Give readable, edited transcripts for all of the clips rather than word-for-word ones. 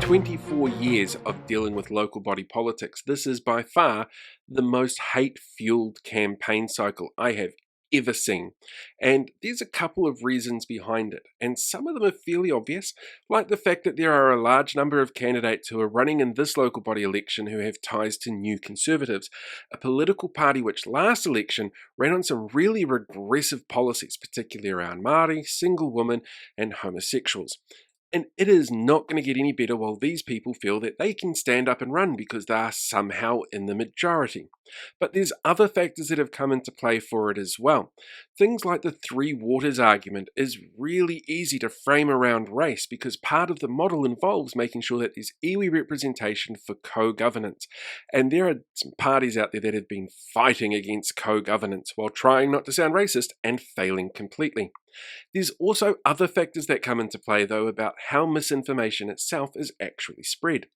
24 years of dealing with local body politics, this is by far the most hate-fueled campaign cycle I have ever seen. And there's a couple of reasons behind it, and some of them are fairly obvious, like the fact that there are a large number of candidates who are running in this local body election who have ties to New Conservatives, a political party which last election ran on some really regressive policies, particularly around Māori, single women, and homosexuals. And it is not going to get any better while these people feel that they can stand up and run because they are somehow in the majority. But there's other factors that have come into play for it as well. Things like the three waters argument is really easy to frame around race because part of the model involves making sure that there's iwi representation for co-governance. And there are some parties out there that have been fighting against co-governance while trying not to sound racist and failing completely. There's also other factors that come into play though about how misinformation itself is actually spread.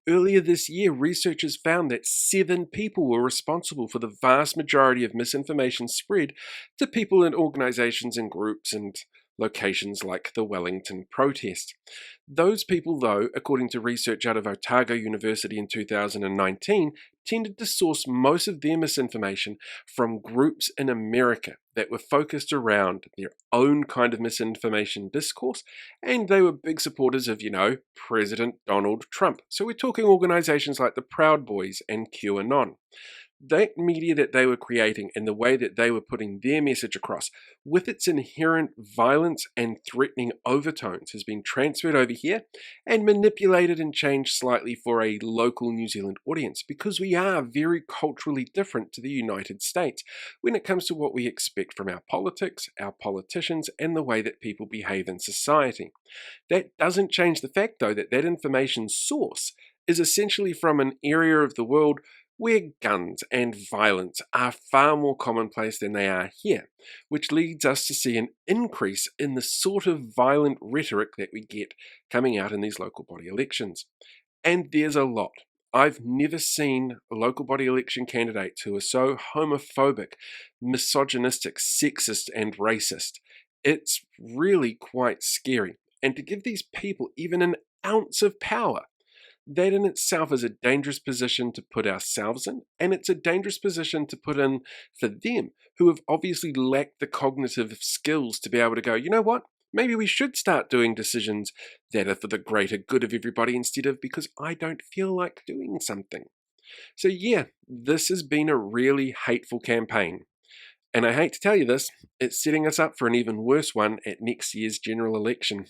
Earlier this year, researchers found that 7 people were responsible for the vast majority of misinformation spread to people in organisations and groups and locations like the Wellington protest. Those people though, according to research out of Otago University in 2019, tended to source most of their misinformation from groups in America that were focused around their own kind of misinformation discourse, and they were big supporters of, President Donald Trump. So we're talking organizations like the Proud Boys and QAnon. That media that they were creating and the way that they were putting their message across, with its inherent violence and threatening overtones, has been transferred over here and manipulated and changed slightly for a local New Zealand audience because we are very culturally different to the United States when it comes to what we expect from our politics, our politicians, and the way that people behave in society. That doesn't change the fact, though, that that information source is essentially from an area of the world where guns and violence are far more commonplace than they are here, which leads us to see an increase in the sort of violent rhetoric that we get coming out in these local body elections. And there's a lot. I've never seen local body election candidates who are so homophobic, misogynistic, sexist, and racist. It's really quite scary. And to give these people even an ounce of power, that in itself is a dangerous position to put ourselves in, and it's a dangerous position to put in for them, who have obviously lacked the cognitive skills to be able to go, you know what, maybe we should start doing decisions that are for the greater good of everybody instead of because I don't feel like doing something. So yeah, this has been a really hateful campaign. And I hate to tell you this, it's setting us up for an even worse one at next year's general election.